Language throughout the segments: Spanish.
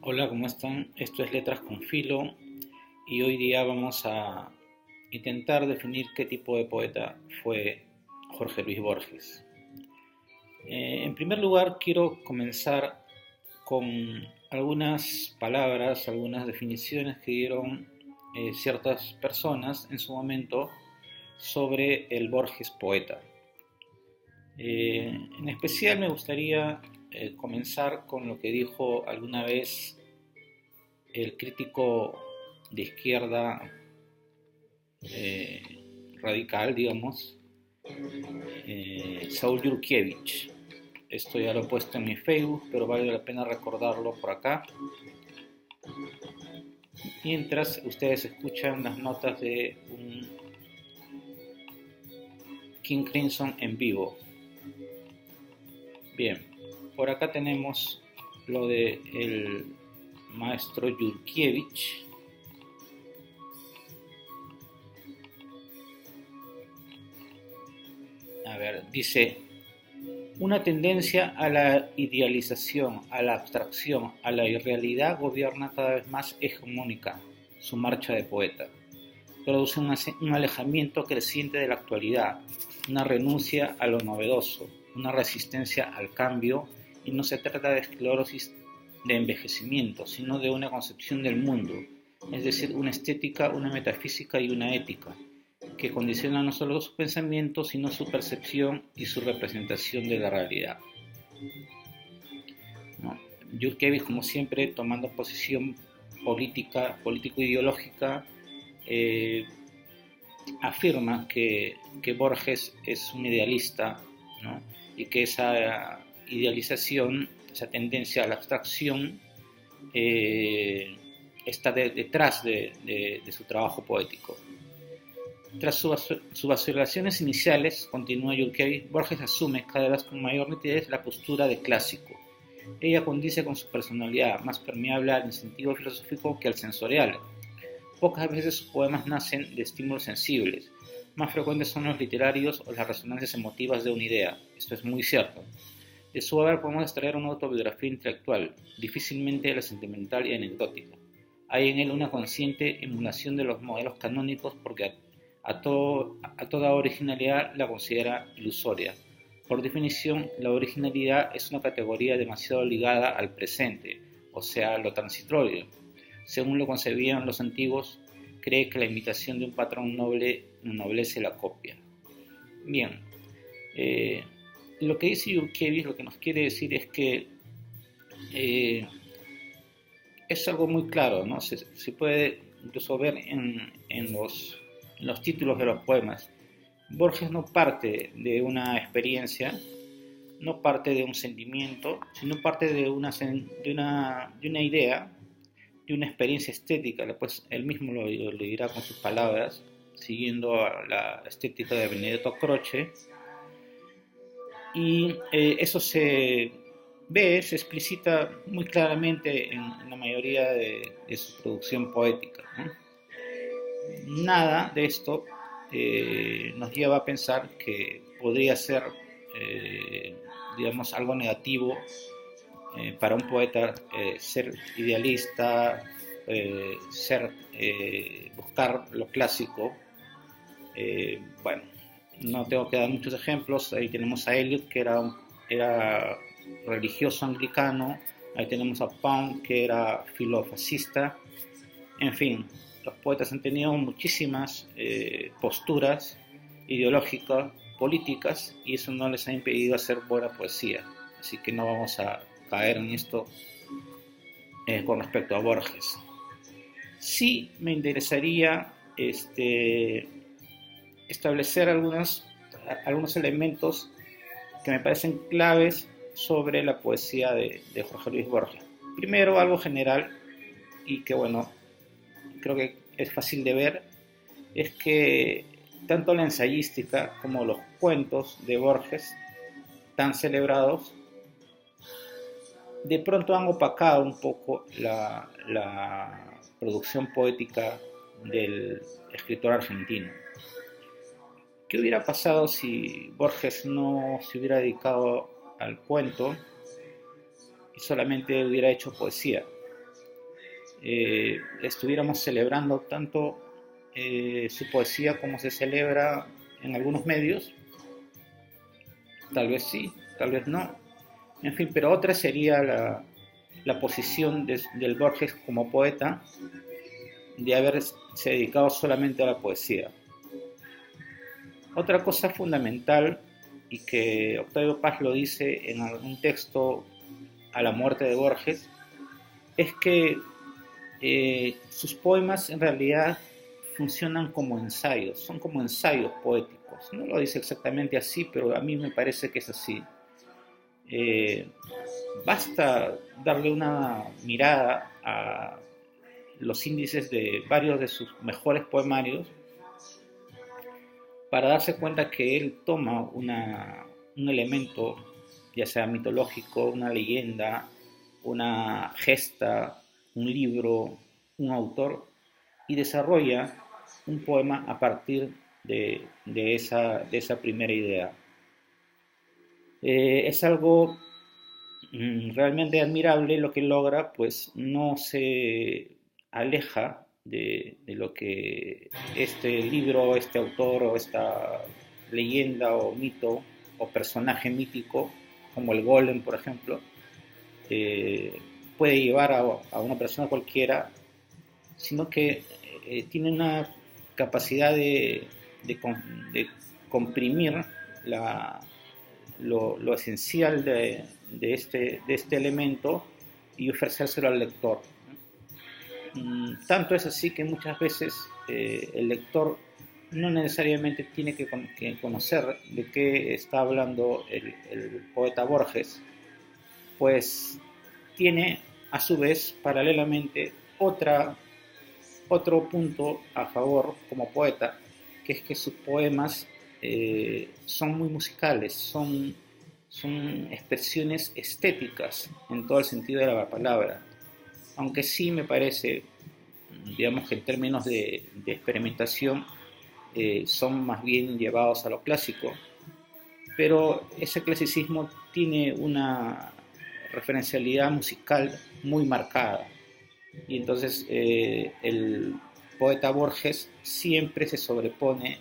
Hola, ¿cómo están? Esto es Letras con Filo y hoy día vamos a intentar definir qué tipo de poeta fue Jorge Luis Borges. En primer lugar, quiero comenzar con algunas palabras, algunas definiciones que dieron ciertas personas en su momento sobre el Borges poeta. En especial me gustaría comenzar con lo que dijo alguna vez el crítico de izquierda radical, digamos, Saúl Yurkiewicz. Esto ya lo he puesto en mi Facebook, pero vale la pena recordarlo por acá. Mientras ustedes escuchan las notas de un King Crimson en vivo. Bien, por acá tenemos lo de el maestro Yurkiewicz. A ver, dice: una tendencia a la idealización, a la abstracción, a la irrealidad gobierna cada vez más hegemónica su marcha de poeta. Produce un alejamiento creciente de la actualidad, una renuncia a lo novedoso, una resistencia al cambio, y no se trata de esclerosis de envejecimiento, sino de una concepción del mundo, es decir, una estética, una metafísica y una ética, que condiciona no solo su pensamiento, sino su percepción y su representación de la realidad. ¿No? Yurkiewicz, como siempre, tomando posición política, político-ideológica, afirma que Borges es un idealista, ¿no? Y que esa idealización, esa tendencia a la abstracción, está detrás de su trabajo poético. Tras sus vacilaciones iniciales, continúa Yurkiewicz, Borges asume cada vez con mayor nitidez la postura de clásico. Ella condice con su personalidad, más permeable al incentivo filosófico que al sensorial. Pocas veces sus poemas nacen de estímulos sensibles. Más frecuentes son los literarios o las resonancias emotivas de una idea. Esto es muy cierto. De su obra podemos extraer una autobiografía intelectual, difícilmente la sentimental y anecdótica. Hay en él una consciente emulación de los modelos canónicos porque a toda originalidad la considera ilusoria. Por definición, la originalidad es una categoría demasiado ligada al presente, o sea, lo transitorio. Según lo concebían los antiguos, cree que la imitación de un patrón noble ennoblece la copia. Bien, lo que dice Yurkiewicz, lo que nos quiere decir es que es algo muy claro, ¿no? Se puede incluso ver en los títulos de los poemas. Borges no parte de una experiencia, no parte de un sentimiento, sino parte de una idea, de una experiencia estética. Pues él mismo lo dirá con sus palabras, siguiendo a la estética de Benedetto Croce, y eso se se explicita muy claramente en la mayoría de su producción poética, ¿no? Nada de esto nos lleva a pensar que podría ser, digamos, algo negativo para un poeta ser idealista, buscar lo clásico. Bueno, no tengo que dar muchos ejemplos. Ahí tenemos a Eliot, que era religioso anglicano. Ahí tenemos a Pound, que era filofascista. En fin, los poetas han tenido muchísimas posturas ideológicas, políticas, y eso no les ha impedido hacer buena poesía. Así que no vamos a caer en esto con respecto a Borges. Sí me interesaría establecer algunos elementos que me parecen claves sobre la poesía de Jorge Luis Borges. Primero, algo general y que, bueno, creo que es fácil de ver, es que tanto la ensayística como los cuentos de Borges, tan celebrados, de pronto han opacado un poco la producción poética del escritor argentino. ¿Qué hubiera pasado si Borges no se hubiera dedicado al cuento y solamente hubiera hecho poesía? estuviéramos celebrando tanto su poesía como se celebra en algunos medios. Tal vez sí, tal vez no. En fin, pero otra sería la posición del Borges como poeta, de haberse dedicado solamente a la poesía. Otra cosa fundamental, y que Octavio Paz lo dice en algún texto a la muerte de Borges, es que sus poemas en realidad funcionan como ensayos, son como ensayos poéticos. No lo dice exactamente así, pero a mí me parece que es así. Eh, Basta darle una mirada a los índices de varios de sus mejores poemarios para darse cuenta que él toma un elemento, ya sea mitológico, una leyenda, una gesta, un libro, un autor, y desarrolla un poema a partir de esa primera idea. Es algo realmente admirable lo que logra, pues no se aleja de lo que este libro, este autor o esta leyenda o mito o personaje mítico, como el golem, por ejemplo, eh, puede llevar a una persona cualquiera, sino que tiene una capacidad de comprimir lo esencial de este elemento y ofrecérselo al lector. Tanto es así que muchas veces el lector no necesariamente tiene que conocer de qué está hablando el poeta Borges, pues tiene a su vez paralelamente otro punto a favor como poeta, que es que sus poemas son muy musicales, son expresiones estéticas en todo el sentido de la palabra, aunque sí me parece, digamos que en términos de experimentación son más bien llevados a lo clásico, pero ese clasicismo tiene una referencialidad musical muy marcada. Y entonces el poeta Borges siempre se sobrepone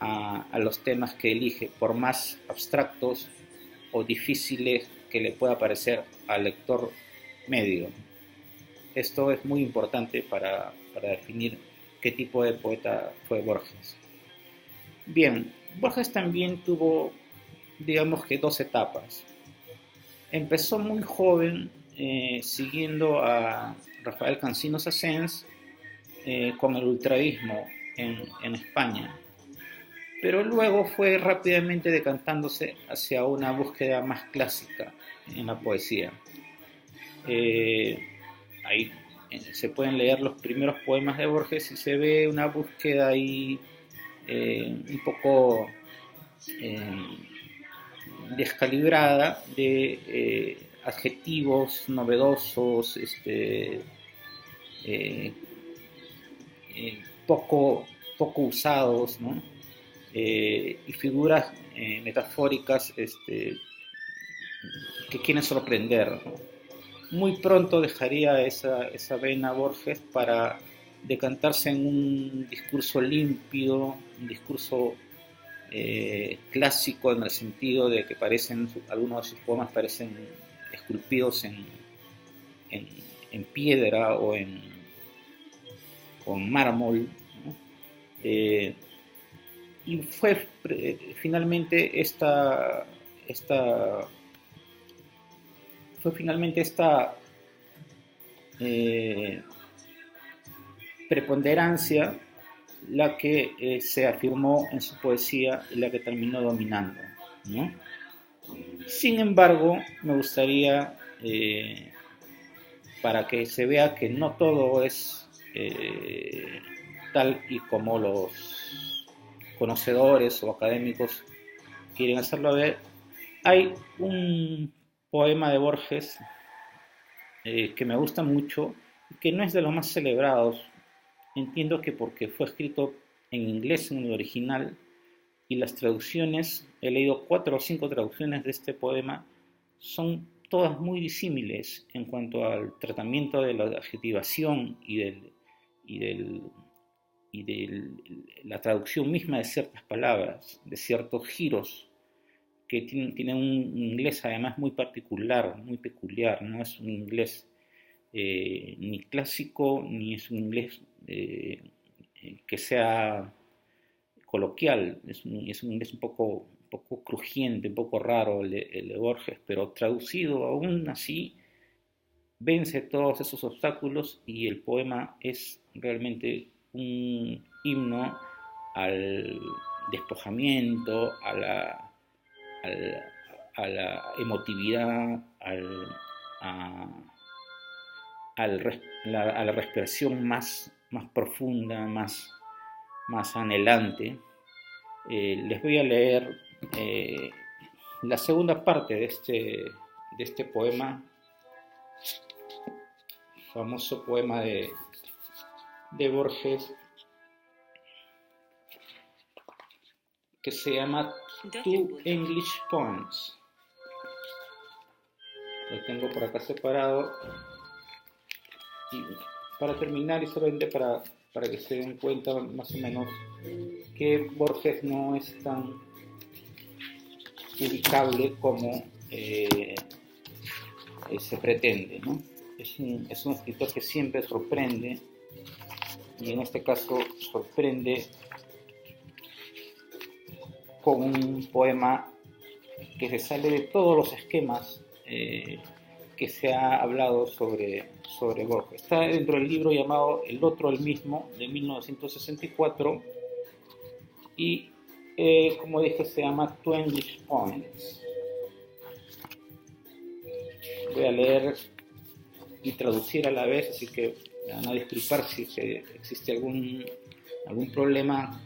a los temas que elige, por más abstractos o difíciles que le pueda parecer al lector medio. Esto es muy importante para definir qué tipo de poeta fue Borges. Bien, Borges también tuvo, digamos que dos etapas. Empezó muy joven siguiendo a Rafael Cansinos Assens con el ultraísmo en España, pero luego fue rápidamente decantándose hacia una búsqueda más clásica en la poesía. Eh, Ahí se pueden leer los primeros poemas de Borges y se ve una búsqueda ahí un poco eh, descalibrada de adjetivos novedosos, eh, poco usados, ¿no? Y figuras metafóricas que quieren sorprender, ¿no? Muy pronto dejaría esa vena Borges para decantarse en un discurso límpido, un discurso clásico en el sentido de que algunos de sus poemas parecen esculpidos en, en piedra o en mármol, ¿no? Y fue finalmente esta eh, preponderancia la que se afirmó en su poesía y la que terminó dominando, ¿no? Sin embargo, me gustaría, para que se vea que no todo es tal y como los conocedores o académicos quieren hacerlo ver, hay un poema de Borges que me gusta mucho, que no es de los más celebrados. Entiendo que porque fue escrito en inglés en el original y las traducciones, he leído 4 o 5 traducciones de este poema, son todas muy disímiles en cuanto al tratamiento de la adjetivación y de la traducción misma de ciertas palabras, de ciertos giros que tienen un inglés además muy particular, muy peculiar. No es un inglés ni clásico, ni es un inglés que sea coloquial. Es un inglés un poco crujiente, un poco raro el de Borges, pero traducido aún así vence todos esos obstáculos y el poema es realmente un himno al despojamiento, al- a la emotividad, a la respiración más profunda, más anhelante. Les voy a leer la segunda parte de este poema, famoso poema de Borges, que se llama Two English Poems. Lo tengo por acá separado. Y para terminar, y solamente para que se den cuenta más o menos que Borges no es tan ubicable como se pretende, ¿no? Es un escritor que siempre sorprende, y en este caso sorprende con un poema que se sale de todos los esquemas que se ha hablado sobre Borges. Está dentro del libro llamado El otro, el mismo, de 1964, y como dije, se llama Two English Poems. Voy a leer y traducir a la vez, así que me van a disculpar si existe algún problema,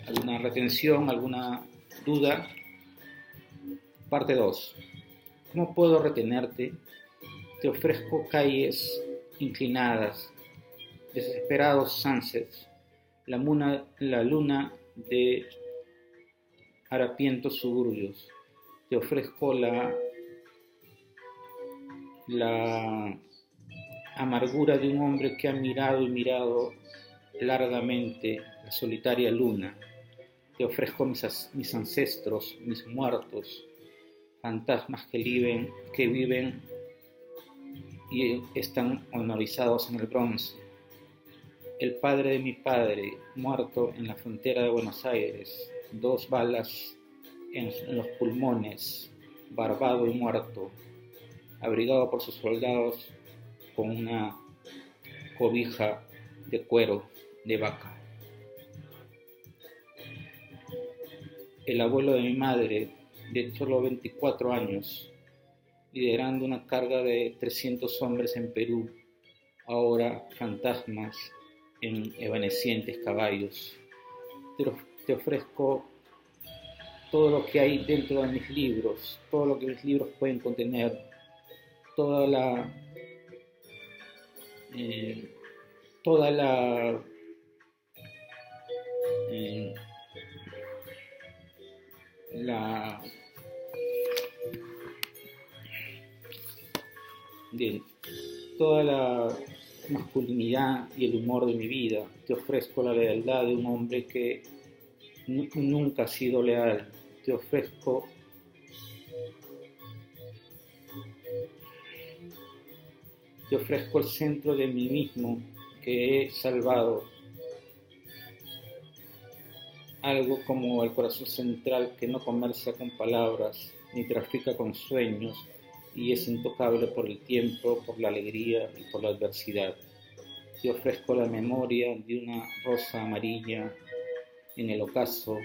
alguna retención, alguna duda. Parte 2. ¿Cómo puedo retenerte? Te ofrezco calles inclinadas, desesperados sunsets, la luna de harapientos suburbios. Te ofrezco la amargura de un hombre que ha mirado y mirado largamente la solitaria luna. Te ofrezco mis ancestros, mis muertos, fantasmas que viven y están honorizados en el bronce. El padre de mi padre, muerto en la frontera de Buenos Aires, 2 balas en los pulmones, barbado y muerto, abrigado por sus soldados con una cobija de cuero de vaca. El abuelo de mi madre, de solo 24 años, liderando una carga de 300 hombres en Perú, ahora fantasmas en evanescientes caballos. Te ofrezco todo lo que hay dentro de mis libros, todo lo que mis libros pueden contener, toda la eh, de toda la masculinidad y el humor de mi vida. Te ofrezco la lealtad de un hombre que nunca ha sido leal. Te ofrezco el centro de mí mismo que he salvado, algo como el corazón central que no comercia con palabras ni trafica con sueños y es intocable por el tiempo, por la alegría y por la adversidad. Te ofrezco la memoria de una rosa amarilla en el ocaso,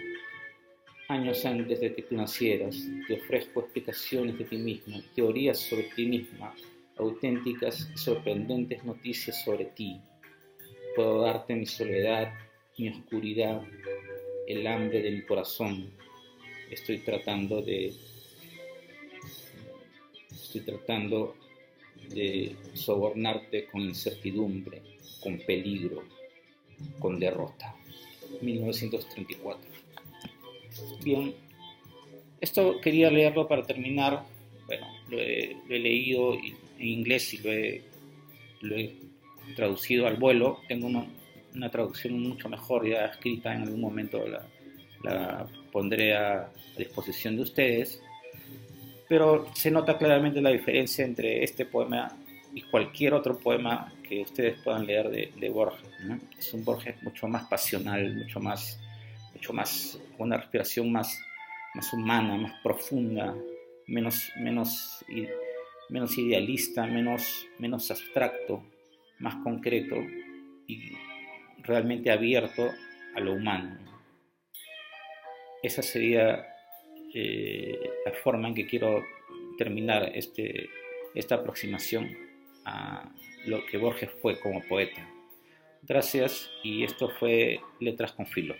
años antes de que tú nacieras. Te ofrezco explicaciones de ti mismo, teorías sobre ti misma, auténticas y sorprendentes noticias sobre ti. Puedo darte mi soledad, mi oscuridad, el hambre de mi corazón. Estoy tratando de sobornarte con incertidumbre, con peligro, con derrota. 1934. Bien, esto quería leerlo para terminar bueno, lo he leído en inglés y lo he traducido al vuelo. Tengo una traducción mucho mejor ya escrita, en algún momento la pondré a disposición de ustedes, pero se nota claramente la diferencia entre este poema y cualquier otro poema que ustedes puedan leer de Borges, ¿no? Es un Borges mucho más pasional, mucho más, con una respiración más humana, más profunda, menos, menos idealista, menos abstracto, más concreto y realmente abierto a lo humano. Esa sería la forma en que quiero terminar esta aproximación a lo que Borges fue como poeta. Gracias, y esto fue Letras con Filo.